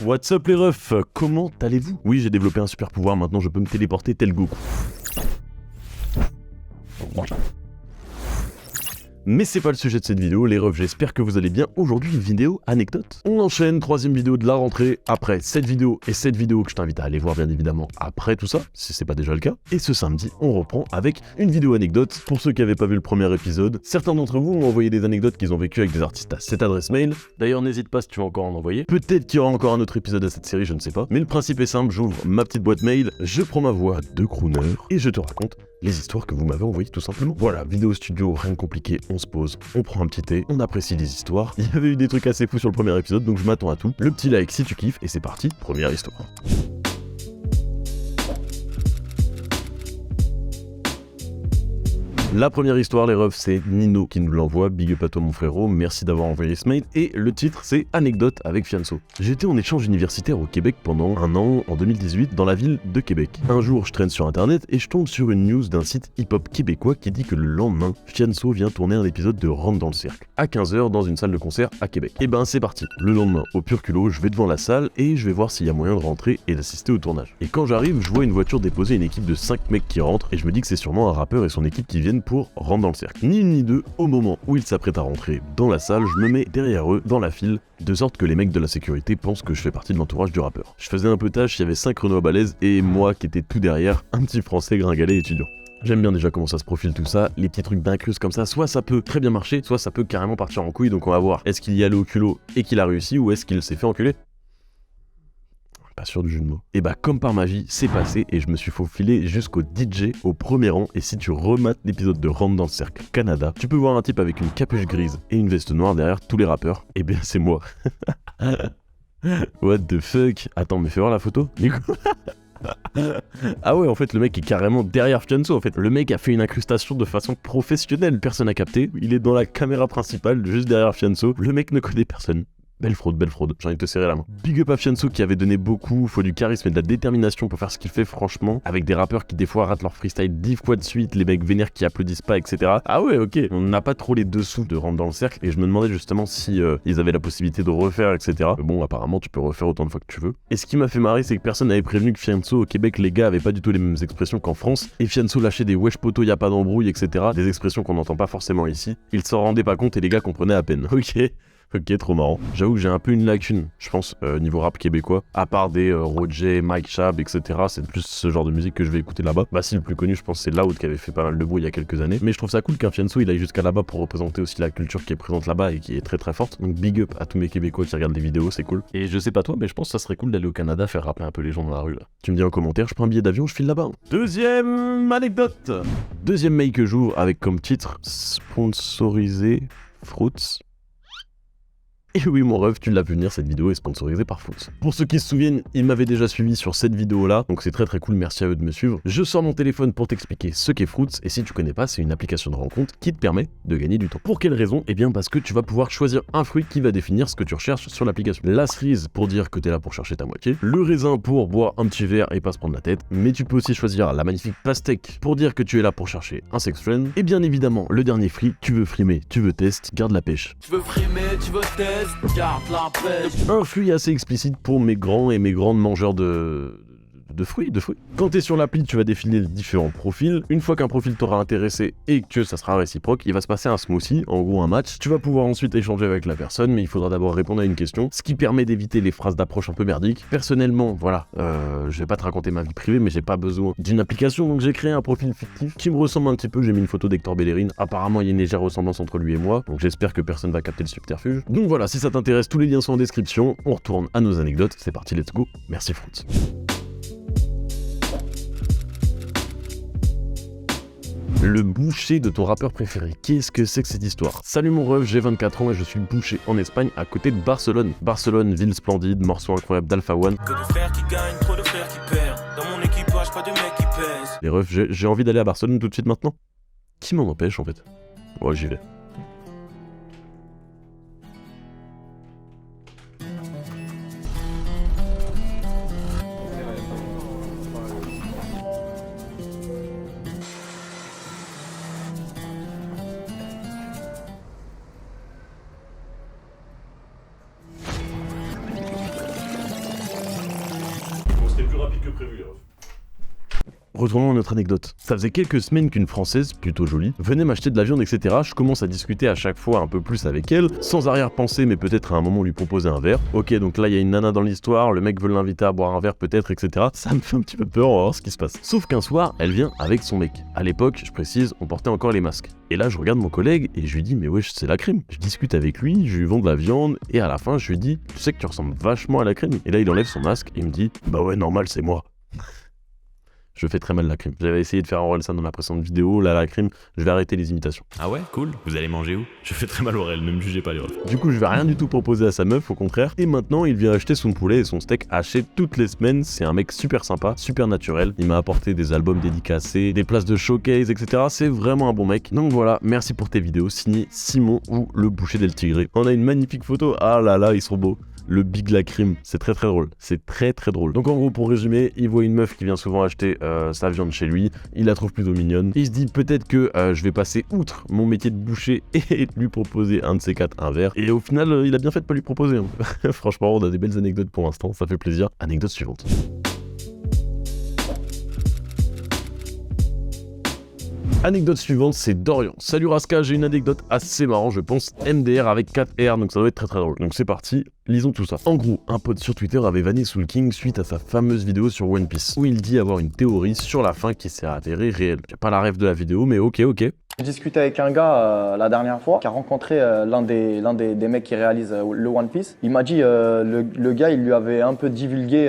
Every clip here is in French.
What's up les refs, comment allez-vous? Oui, j'ai développé un super pouvoir, maintenant je peux me téléporter tel Goku. Mais c'est pas le sujet de cette vidéo, les refs, j'espère que vous allez bien. Aujourd'hui, une vidéo anecdote. On enchaîne, troisième vidéo de la rentrée, après cette vidéo et cette vidéo que je t'invite à aller voir bien évidemment après tout ça, si c'est pas déjà le cas. Et ce samedi, on reprend avec une vidéo anecdote. Pour ceux qui n'avaient pas vu le premier épisode, certains d'entre vous m'ont envoyé des anecdotes qu'ils ont vécues avec des artistes à cette adresse mail. D'ailleurs, n'hésite pas si tu veux encore en envoyer. Peut-être qu'il y aura encore un autre épisode à cette série, je ne sais pas. Mais le principe est simple, j'ouvre ma petite boîte mail, je prends ma voix de crooner et je te raconte les histoires que vous m'avez envoyées tout simplement. Voilà, vidéo studio, rien de compliqué, on se pose, on prend un petit thé, on apprécie les histoires. Il y avait eu des trucs assez fous sur le premier épisode, donc je m'attends à tout. Le petit like si tu kiffes, et c'est parti, première histoire. La première histoire, les refs, c'est Nino qui nous l'envoie. Big up à toi mon frérot, merci d'avoir envoyé ce mail. Et le titre, c'est Anecdote avec Fianso. J'étais en échange universitaire au Québec pendant un an, en 2018, dans la ville de Québec. Un jour, je traîne sur internet et je tombe sur une news d'un site hip-hop québécois qui dit que le lendemain, Fianso vient tourner un épisode de Rentre dans le cercle, à 15h dans une salle de concert à Québec. Et ben c'est parti. Le lendemain, au pur culot, je vais devant la salle et je vais voir s'il y a moyen de rentrer et d'assister au tournage. Et quand j'arrive, je vois une voiture déposer une équipe de 5 mecs qui rentrent et je me dis que c'est sûrement un rappeur et son équipe qui viennent pour rentrer dans le cercle. Ni une ni deux, au moment où ils s'apprêtent à rentrer dans la salle, je me mets derrière eux, dans la file, de sorte que les mecs de la sécurité pensent que je fais partie de l'entourage du rappeur. Je faisais un peu tâche, il y avait 5 Renois balèzes et moi qui étais tout derrière, un petit français gringalet étudiant. J'aime bien déjà comment ça se profile tout ça, les petits trucs d'incrus comme ça, soit ça peut très bien marcher, soit ça peut carrément partir en couille, donc on va voir, est-ce qu'il y allait au culot et qu'il a réussi, ou est-ce qu'il s'est fait enculer? Pas sûr du jeu de mots. Et bah comme par magie, c'est passé et je me suis faufilé jusqu'au DJ au premier rang. Et si tu remates l'épisode de Rentre dans le cercle Canada, tu peux voir un type avec une capuche grise et une veste noire derrière tous les rappeurs. Et bien c'est moi. What the fuck? Attends, mais fais voir la photo. Ah ouais, en fait le mec est carrément derrière Fianso. En fait le mec a fait une incrustation de façon professionnelle. Personne n'a capté. Il est dans la caméra principale juste derrière Fianso. Le mec ne connaît personne. Belle fraude, j'ai envie de te serrer la main. Big up à Fianso qui avait donné beaucoup, faut du charisme et de la détermination pour faire ce qu'il fait franchement, avec des rappeurs qui des fois ratent leur freestyle 10 fois de suite, les mecs vénères qui applaudissent pas, etc. Ah ouais, ok, on n'a pas trop les dessous de Rentre dans le cercle, et je me demandais justement si ils avaient la possibilité de refaire, etc. Mais bon, apparemment tu peux refaire autant de fois que tu veux. Et ce qui m'a fait marrer, c'est que personne n'avait prévenu que Fianso au Québec, les gars avaient pas du tout les mêmes expressions qu'en France, et Fianso lâchait des wesh poto, y a pas d'embrouille, etc. Des expressions qu'on n'entend pas forcément ici. Il s'en rendait pas compte et les gars comprenaient à peine. Ok, trop marrant. J'avoue que j'ai un peu une lacune, je pense, niveau rap québécois. À part des Roger, Mike Chab, etc. C'est plus ce genre de musique que je vais écouter là-bas. Bah si, le plus connu, je pense, c'est Loud qui avait fait pas mal de bruit il y a quelques années. Mais je trouve ça cool qu'un Fianso, il aille jusqu'à là-bas pour représenter aussi la culture qui est présente là-bas et qui est très très forte. Donc big up à tous mes Québécois qui regardent des vidéos, c'est cool. Et je sais pas toi, mais je pense que ça serait cool d'aller au Canada faire rapper un peu les gens dans la rue là. Tu me dis en commentaire, je prends un billet d'avion, je file là-bas. Deuxième anecdote. Deuxième mail que j'ouvre avec comme titre sponsorisé Fruits. Et oui mon ref, tu l'as vu venir, cette vidéo est sponsorisée par Fruits. Pour ceux qui se souviennent, ils m'avaient déjà suivi sur cette vidéo là, donc c'est très très cool, merci à eux de me suivre. Je sors mon téléphone pour t'expliquer ce qu'est Fruits, et si tu connais pas, c'est une application de rencontre qui te permet de gagner du temps. Pour quelle raison? Eh bien parce que tu vas pouvoir choisir un fruit qui va définir ce que tu recherches sur l'application. La cerise pour dire que t'es là pour chercher ta moitié, le raisin pour boire un petit verre et pas se prendre la tête, mais tu peux aussi choisir la magnifique pastèque pour dire que tu es là pour chercher un sex friend, et bien évidemment le dernier fruit, tu veux frimer, tu veux test, garde la pêche. Tu veux frimer, tu veux test. Un fruit assez explicite pour mes grands et mes grandes mangeurs de fruits. Quand t'es sur l'appli, tu vas défiler les différents profils. Une fois qu'un profil t'aura intéressé et que ça sera réciproque, il va se passer un smoothie, en gros un match. Tu vas pouvoir ensuite échanger avec la personne, mais il faudra d'abord répondre à une question, ce qui permet d'éviter les phrases d'approche un peu merdiques. Personnellement, voilà, je vais pas te raconter ma vie privée, mais j'ai pas besoin d'une application, donc j'ai créé un profil fictif qui me ressemble un petit peu. J'ai mis une photo d'Hector Bellerin. Apparemment, il y a une légère ressemblance entre lui et moi, donc j'espère que personne va capter le subterfuge. Donc voilà, si ça t'intéresse, tous les liens sont en description. On retourne à nos anecdotes. C'est parti, let's go. Merci Fruits. Le boucher de ton rappeur préféré. Qu'est-ce que c'est que cette histoire? Salut mon ref, j'ai 24 ans et je suis boucher en Espagne à côté de Barcelone. Barcelone, ville splendide, morceau incroyable d'Alpha One. Que de frères qui gagnent, trop de frères qui perdent. Dans mon équipage, pas de mecs qui pèsent. Les refs, j'ai envie d'aller à Barcelone tout de suite maintenant. Qui m'en empêche en fait? Ouais, j'y vais. c'était plus rapide que prévu. Retournons à notre anecdote. Ça faisait quelques semaines qu'une Française, plutôt jolie, venait m'acheter de la viande, etc. Je commence à discuter à chaque fois un peu plus avec elle, sans arrière-pensée, mais peut-être à un moment lui proposer un verre. Ok, donc là il y a une nana dans l'histoire, le mec veut l'inviter à boire un verre peut-être, etc. Ça me fait un petit peu peur, on va voir ce qui se passe. Sauf qu'un soir, elle vient avec son mec. À l'époque, je précise, on portait encore les masques. Et là, je regarde mon collègue et je lui dis, mais wesh, c'est la crime. Je discute avec lui, je lui vends de la viande, et à la fin, je lui dis, tu sais que tu ressembles vachement à la crime. Et là, il enlève son masque et il me dit, bah ouais, normal, c'est moi. Je fais très mal la crime. J'avais essayé de faire un Orelsan dans la précédente vidéo, là la crime, je vais arrêter les imitations. Ah ouais, cool. Vous allez manger où? Je fais très mal Aurel, ne me jugez pas les refs. Du coup, je vais rien du tout proposer à sa meuf, au contraire. Et maintenant, il vient acheter son poulet et son steak haché toutes les semaines. C'est un mec super sympa, super naturel. Il m'a apporté des albums dédicacés, des places de showcase, etc. C'est vraiment un bon mec. Donc voilà, merci pour tes vidéos. Signé Simon ou le boucher del Tigré. On a une magnifique photo. Ah là là, ils sont beaux. Le Big La Crime, c'est très très drôle, c'est très très drôle. Donc en gros pour résumer, il voit une meuf qui vient souvent acheter sa viande chez lui, il la trouve plutôt mignonne, il se dit peut-être que je vais passer outre mon métier de boucher et lui proposer un de ces quatre un verre, et au final il a bien fait de pas lui proposer. Hein. Franchement on a des belles anecdotes pour l'instant, ça fait plaisir. Anecdote suivante. Anecdote suivante, c'est Dorian. Salut Raska, j'ai une anecdote assez marrante, je pense. MDR avec 4 R, donc ça doit être très très drôle. Donc c'est parti, lisons tout ça. En gros, un pote sur Twitter avait vanné Soul King suite à sa fameuse vidéo sur One Piece, où il dit avoir une théorie sur la fin qui s'est avérée réelle. J'ai pas la ref de la vidéo, mais ok. J'ai discuté avec un gars la dernière fois qui a rencontré l'un des mecs qui réalise le One Piece. Il m'a dit, le gars, il lui avait un peu divulgué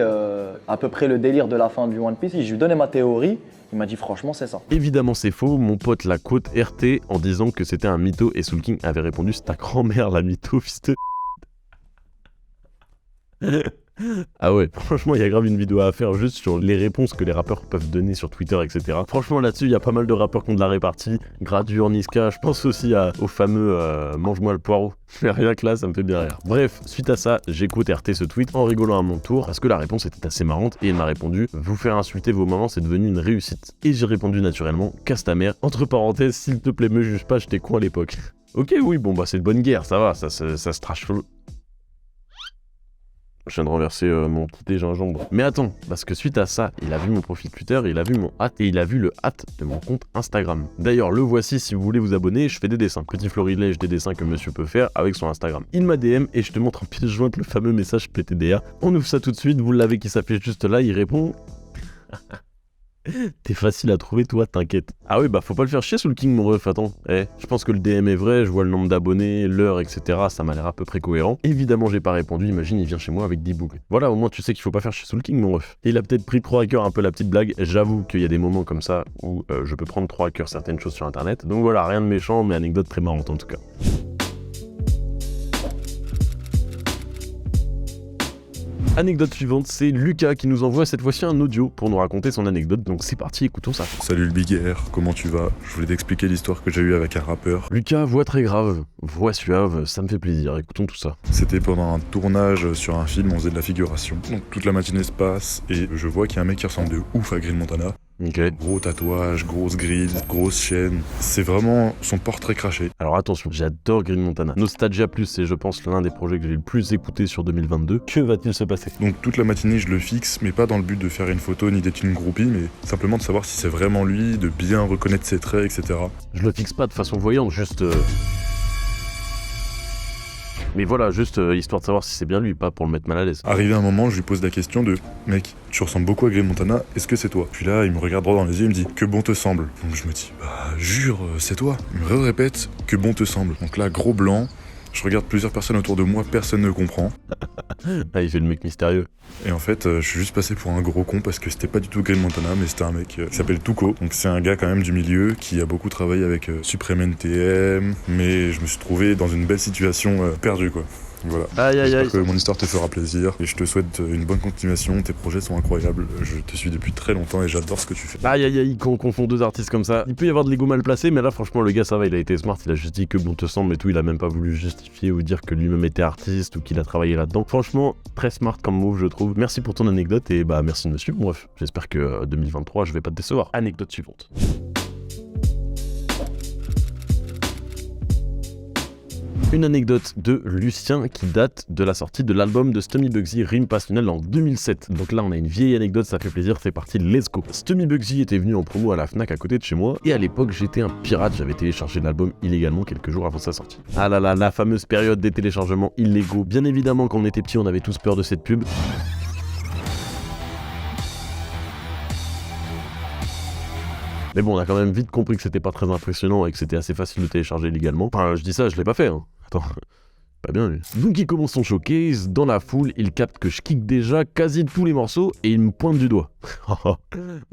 à peu près le délire de la fin du One Piece. Je lui donnais ma théorie. Il m'a dit franchement c'est ça. Évidemment c'est faux, mon pote la quote RT en disant que c'était un mytho et Soul King avait répondu c'est ta grand-mère la mytho fils de... Ah ouais, franchement il y a grave une vidéo à faire juste sur les réponses que les rappeurs peuvent donner sur Twitter, etc. Franchement là-dessus il y a pas mal de rappeurs qui ont de la répartie. Gradure, Niska, je pense aussi au fameux mange-moi le poireau. Mais rien que là ça me fait bien rire. Bref, suite à ça, j'écoute RT ce tweet en rigolant à mon tour parce que la réponse était assez marrante et il m'a répondu vous faire insulter vos mamans c'est devenu une réussite. Et j'ai répondu naturellement casse ta mère. Entre parenthèses, s'il te plaît me juge pas, j'étais con à l'époque. Ok oui bon bah c'est de bonne guerre, ça va, ça se trash. Je viens de renverser mon petit thé gingembre. Mais attends, parce que suite à ça, il a vu mon profil Twitter, il a vu mon hâte et il a vu le hâte de mon compte Instagram. D'ailleurs, le voici si vous voulez vous abonner, je fais des dessins. Petit florilège des dessins que monsieur peut faire avec son Instagram. Il m'a DM et je te montre en pièce jointe le fameux message PTDA. On ouvre ça tout de suite, vous l'avez qui s'affiche juste là, il répond... T'es facile à trouver toi, t'inquiète. Ah oui bah faut pas le faire chier Soul King mon ref, attends. Je pense que le DM est vrai, je vois le nombre d'abonnés, l'heure, etc. Ça m'a l'air à peu près cohérent. Évidemment j'ai pas répondu, imagine il vient chez moi avec 10 boucles. Voilà au moins tu sais qu'il faut pas faire chier Soul King mon ref. Et il a peut-être pris trop à cœur un peu la petite blague, j'avoue qu'il y a des moments comme ça où je peux prendre trop à cœur certaines choses sur internet. Donc voilà, rien de méchant mais anecdote très marrante en tout cas. Anecdote suivante, c'est Lucas qui nous envoie cette fois-ci un audio pour nous raconter son anecdote, donc c'est parti, écoutons ça. Salut le Big R, comment tu vas? Je voulais t'expliquer l'histoire que j'ai eue avec un rappeur. Lucas, voix très grave, voix suave, ça me fait plaisir, écoutons tout ça. C'était pendant un tournage sur un film, on faisait de la figuration. Donc toute la matinée se passe et je vois qu'il y a un mec qui ressemble de ouf à Green Montana. Ok. Gros tatouage, grosse grille, grosse chaîne. C'est vraiment son portrait craché. Alors attention, j'adore Green Montana. Nostalgia Plus, c'est je pense l'un des projets que j'ai le plus écouté sur 2022. Que va-t-il se passer? Donc toute la matinée je le fixe, mais pas dans le but de faire une photo ni d'être une groupie, mais simplement de savoir si c'est vraiment lui, de bien reconnaître ses traits, etc. Je le fixe pas de façon voyante, juste... Mais voilà, juste histoire de savoir si c'est bien lui, pas pour le mettre mal à l'aise. Arrivé un moment, je lui pose la question de « Mec, tu ressembles beaucoup à Green Montana, est-ce que c'est toi ?» Puis là, il me regarde droit dans les yeux, il me dit « Que bon te semble ?» Donc je me dis « Bah, jure, c'est toi !» Il me répète « Que bon te semble ?» Donc là, gros blanc, je regarde plusieurs personnes autour de moi, personne ne comprend. Ah, il fait le mec mystérieux. Et en fait, je suis juste passé pour un gros con parce que c'était pas du tout Green Montana, mais c'était un mec qui s'appelle Tuco. Donc c'est un gars quand même du milieu qui a beaucoup travaillé avec Supreme NTM, mais je me suis trouvé dans une belle situation perdue quoi. Voilà. J'espère que mon histoire te fera plaisir et je te souhaite une bonne continuation. Tes projets sont incroyables. Je te suis depuis très longtemps et j'adore ce que tu fais. Aïe, quand on confond deux artistes comme ça, il peut y avoir de l'ego mal placé, mais là franchement le gars ça va, il a été smart, il a juste dit que bon te semble et tout, il a même pas voulu justifier ou dire que lui-même était artiste ou qu'il a travaillé là-dedans. Franchement, très smart comme move je trouve. Merci pour ton anecdote et bah merci de me suivre. Bref, j'espère que 2023 je vais pas te décevoir. Anecdote suivante. Une anecdote de Lucien qui date de la sortie de l'album de Stummy Bugsy Rime Passionnel en 2007. Donc là on a une vieille anecdote, ça fait plaisir, c'est parti, let's go. Stummy Bugsy était venu en promo à la Fnac à côté de chez moi et à l'époque j'étais un pirate, j'avais téléchargé l'album illégalement quelques jours avant sa sortie. Ah là là, la fameuse période des téléchargements illégaux. Bien évidemment quand on était petit on avait tous peur de cette pub. Mais bon, on a quand même vite compris que c'était pas très impressionnant et que c'était assez facile de télécharger légalement. Enfin, je dis ça, je l'ai pas fait, hein. Attends, pas bien lui. Donc il commence son showcase, dans la foule, il capte que je kick déjà quasi tous les morceaux et il me pointe du doigt.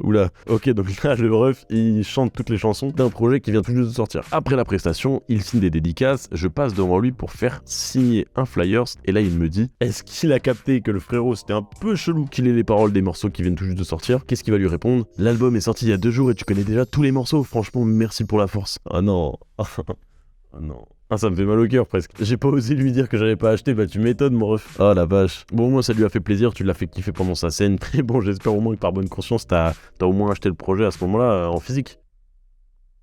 Oula, ok, donc là le ref, il chante toutes les chansons d'un projet qui vient tout juste de sortir. Après la prestation, il signe des dédicaces, je passe devant lui pour faire signer un flyers et là il me dit, est-ce qu'il a capté que le frérot c'était un peu chelou qu'il ait les paroles des morceaux qui viennent tout juste de sortir? Qu'est-ce qu'il va lui répondre? L'album est sorti il y a 2 jours et tu connais déjà tous les morceaux, franchement merci pour la force. Ah non, ah non. Ah, ça me fait mal au cœur presque. J'ai pas osé lui dire que j'avais pas acheté, bah tu m'étonnes mon ref. Oh la vache. Bon, moi ça lui a fait plaisir, tu l'as fait kiffer pendant sa scène. Mais bon, j'espère au moins que par bonne conscience t'as au moins acheté le projet à ce moment-là en physique.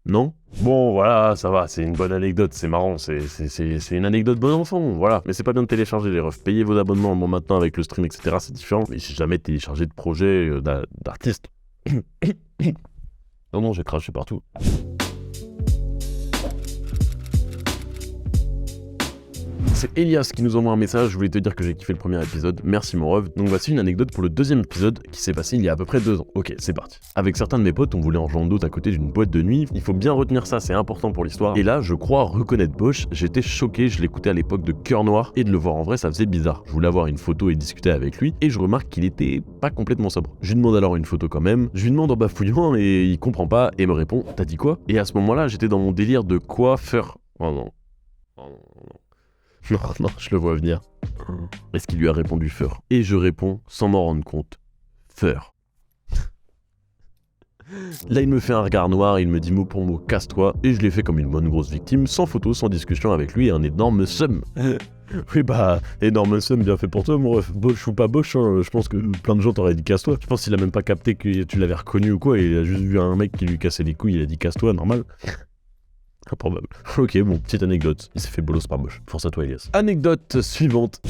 Non? Bon voilà, ça va, c'est une bonne anecdote, c'est marrant, c'est une anecdote bon enfant, voilà. Mais c'est pas bien de télécharger les refs. Payez vos abonnements, bon maintenant avec le stream, etc. c'est différent. Mais j'ai jamais téléchargé de projet d'artiste. Non, j'ai craché partout. C'est Elias qui nous envoie un message, je voulais te dire que j'ai kiffé le premier épisode, merci mon ref. Donc voici une anecdote pour le 2e épisode qui s'est passé il y a à peu près 2 ans. Ok, c'est parti. Avec certains de mes potes, on voulait en joindre d'autres à côté d'une boîte de nuit, il faut bien retenir ça, c'est important pour l'histoire. Et là, je crois reconnaître Bosch, j'étais choqué, je l'écoutais à l'époque de Cœur Noir, et de le voir en vrai, ça faisait bizarre. Je voulais avoir une photo et discuter avec lui, et je remarque qu'il était pas complètement sobre. Je lui demande alors une photo quand même, je lui demande en bafouillant, et il comprend pas, et me répond, t'as dit quoi? Et à ce moment-là, j'étais dans mon délire de coiffeur. Oh non. Oh non. Non, je le vois venir. Est-ce qu'il lui a répondu Feur? Et je réponds, sans m'en rendre compte, Feur. Là, il me fait un regard noir, il me dit mot pour mot, casse-toi, et je l'ai fait comme une bonne grosse victime, sans photo, sans discussion avec lui, et un énorme seum. Oui bah, énorme seum, bien fait pour toi mon ref. Bosch ou pas Bosch, hein, je pense que plein de gens t'auraient dit casse-toi. Je pense qu'il a même pas capté que tu l'avais reconnu ou quoi, il a juste vu un mec qui lui cassait les couilles, il a dit casse-toi, normal. Improbable. Ok, bon, petite anecdote. Il s'est fait bolos par Bosch. Force à toi, Elias. Anecdote suivante.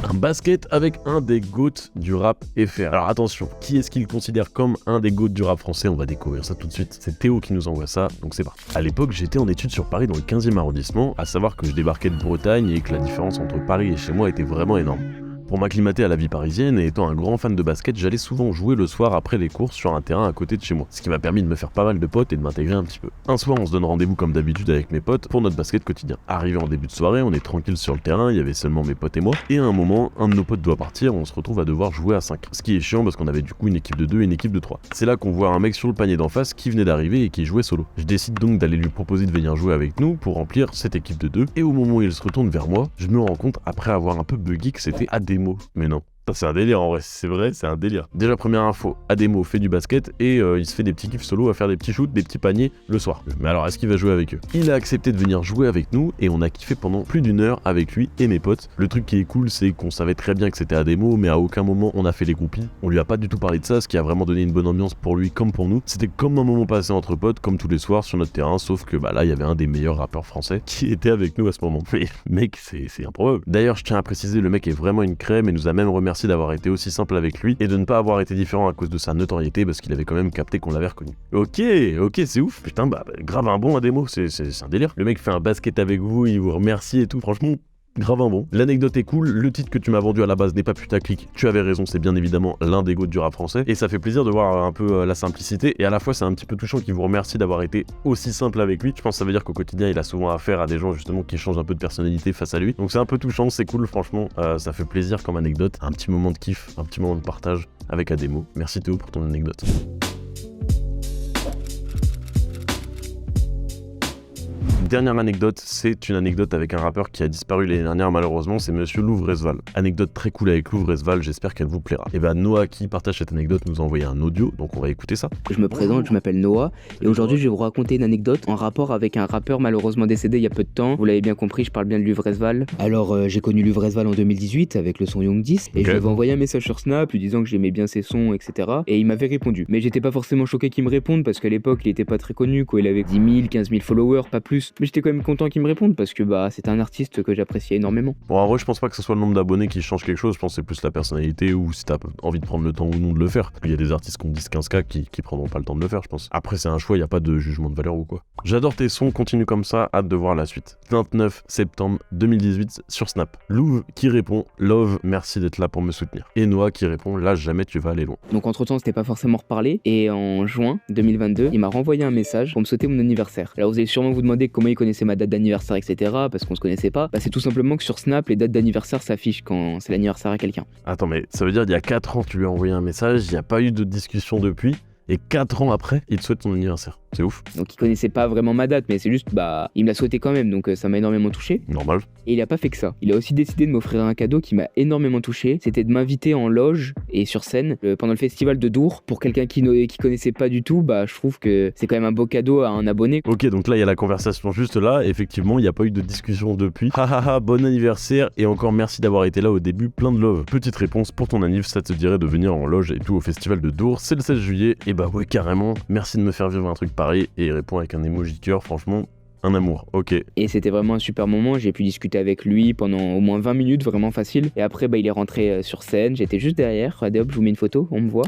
Un basket avec un des GOAT du rap FR. Alors attention, qui est-ce qu'il considère comme un des GOAT du rap français? On va découvrir ça tout de suite. C'est Théo qui nous envoie ça, donc c'est parti. À l'époque, j'étais en études sur Paris dans le 15e arrondissement, à savoir que je débarquais de Bretagne et que la différence entre Paris et chez moi était vraiment énorme. Pour m'acclimater à la vie parisienne et étant un grand fan de basket, j'allais souvent jouer le soir après les cours sur un terrain à côté de chez moi, ce qui m'a permis de me faire pas mal de potes et de m'intégrer un petit peu. Un soir, on se donne rendez-vous comme d'habitude avec mes potes pour notre basket quotidien. Arrivé en début de soirée, on est tranquille sur le terrain, il y avait seulement mes potes et moi, et à un moment, un de nos potes doit partir, on se retrouve à devoir jouer à 5. Ce qui est chiant parce qu'on avait du coup une équipe de 2 et une équipe de 3. C'est là qu'on voit un mec sur le panier d'en face qui venait d'arriver et qui jouait solo. Je décide donc d'aller lui proposer de venir jouer avec nous pour remplir cette équipe de 2, et au moment où il se retourne vers moi, je me rends compte après avoir un peu bugué que c'était Ademo. Mais non. C'est un délire en vrai, c'est vrai, c'est un délire. Déjà première info, Ademo fait du basket et il se fait des petits kiffs solo à faire des petits shoots, des petits paniers le soir. Mais alors est-ce qu'il va jouer avec eux? Il a accepté de venir jouer avec nous et on a kiffé pendant plus d'1 heure avec lui et mes potes. Le truc qui est cool c'est qu'on savait très bien que c'était Ademo mais à aucun moment on a fait les groupies. On lui a pas du tout parlé de ça, ce qui a vraiment donné une bonne ambiance pour lui comme pour nous. C'était comme un moment passé entre potes, comme tous les soirs sur notre terrain, sauf que bah là il y avait un des meilleurs rappeurs français qui était avec nous à ce moment. Mais mec, c'est improbable. D'ailleurs je tiens à préciser, le mec est vraiment une crème et nous a même remercié d'avoir été aussi simple avec lui et de ne pas avoir été différent à cause de sa notoriété parce qu'il avait quand même capté qu'on l'avait reconnu. Ok, c'est ouf, putain, bah grave un bon Ademo, c'est un délire. Le mec fait un basket avec vous, il vous remercie et tout, franchement, grave un bon. L'anecdote est cool, le titre que tu m'as vendu à la base n'est pas putaclic, tu avais raison, c'est bien évidemment l'un des GOAT du rap français et ça fait plaisir de voir un peu la simplicité et à la fois c'est un petit peu touchant qu'il vous remercie d'avoir été aussi simple avec lui. Je pense que ça veut dire qu'au quotidien il a souvent affaire à des gens justement qui changent un peu de personnalité face à lui, donc c'est un peu touchant, c'est cool franchement, ça fait plaisir comme anecdote, un petit moment de kiff, un petit moment de partage avec Ademo. Merci Théo pour ton anecdote. dernière anecdote, c'est une anecdote avec un rappeur qui a disparu l'année dernière malheureusement, c'est Monsieur Louvresval. Anecdote très cool avec Louvresval, j'espère qu'elle vous plaira. Et bah Noah qui partage cette anecdote nous a envoyé un audio, donc on va écouter ça. Je me présente, je m'appelle Noah et aujourd'hui je vais vous raconter une anecdote en rapport avec un rappeur malheureusement décédé il y a peu de temps. Vous l'avez bien compris, je parle bien de Louvresval. Alors j'ai connu Louvresval en 2018 avec le son Young 10 et je lui avais envoyé un message sur Snap lui disant que j'aimais bien ses sons, etc. Et il m'avait répondu. Mais j'étais pas forcément choqué qu'il me réponde parce qu'à l'époque il était pas très connu, quoi. Il avait 10 000, 15 000 followers, pas plus. Mais j'étais quand même content qu'il me réponde parce que bah c'était un artiste que j'appréciais énormément. Bon en vrai je pense pas que ce soit le nombre d'abonnés qui change quelque chose, je pense que c'est plus la personnalité ou si t'as envie de prendre le temps ou non de le faire. Il y a des artistes qui ont 10-15K qui prendront pas le temps de le faire je pense. Après c'est un choix, y a pas de jugement de valeur ou quoi. J'adore tes sons, continue comme ça, hâte de voir la suite. 29 septembre 2018 sur Snap. Louv qui répond « Love, merci d'être là pour me soutenir ». Et Noah qui répond « Lâche jamais, tu vas aller loin ». Donc entre temps c'était pas forcément reparlé et en juin 2022 il m'a renvoyé un message pour me souhaiter mon anniversaire. Alors vous allez sûrement vous demander comment il connaissait ma date d'anniversaire, etc. parce qu'on se connaissait pas. Bah c'est tout simplement que sur Snap les dates d'anniversaire s'affichent quand c'est l'anniversaire à quelqu'un. Attends mais ça veut dire il y a 4 ans tu lui as envoyé un message, il n'y a pas eu de discussion depuis et 4 ans après il te souhaite ton anniversaire. C'est ouf. Donc il connaissait pas vraiment ma date mais c'est juste bah il me l'a souhaité quand même donc ça m'a énormément touché. Normal. Et il a pas fait que ça. Il a aussi décidé de m'offrir un cadeau qui m'a énormément touché. C'était de m'inviter en loge et sur scène pendant le festival de Dour. Pour quelqu'un qui connaissait pas du tout, bah je trouve que c'est quand même un beau cadeau à un abonné. Ok, donc là il y a la conversation juste là. Effectivement, il n'y a pas eu de discussion depuis. Hahaha, bon anniversaire et encore merci d'avoir été là au début, plein de love. Petite réponse pour ton anniv, ça te dirait de venir en loge et tout au festival de Dour. C'est le 16 juillet. Et bah ouais, carrément. Merci de me faire vivre un truc pareil. Et il répond avec un emoji cœur, franchement. Un amour, ok. Et c'était vraiment un super moment, j'ai pu discuter avec lui pendant au moins 20 minutes, vraiment facile. Et après, bah, il est rentré sur scène, j'étais juste derrière. Regardez hop, je vous mets une photo, on me voit.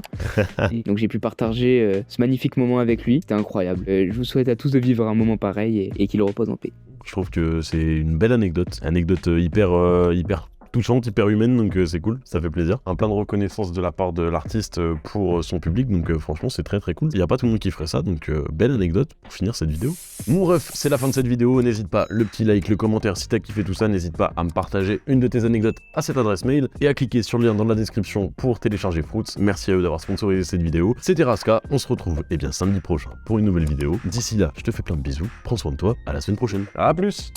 Donc j'ai pu partager ce magnifique moment avec lui, c'était incroyable. Je vous souhaite à tous de vivre un moment pareil et qu'il repose en paix. Je trouve que c'est une belle anecdote. Anecdote hyper touchante, hyper humaine, donc c'est cool, ça fait plaisir. Un plein de reconnaissance de la part de l'artiste pour son public, donc franchement c'est très très cool. Il n'y a pas tout le monde qui ferait ça, donc belle anecdote pour finir cette vidéo. Mon ref, c'est la fin de cette vidéo, n'hésite pas, le petit like, le commentaire, si t'as kiffé tout ça, n'hésite pas à me partager une de tes anecdotes à cette adresse mail et à cliquer sur le lien dans la description pour télécharger Fruits. Merci à eux d'avoir sponsorisé cette vidéo. C'était Raska, on se retrouve samedi prochain pour une nouvelle vidéo. D'ici là, je te fais plein de bisous, prends soin de toi, à la semaine prochaine. A plus.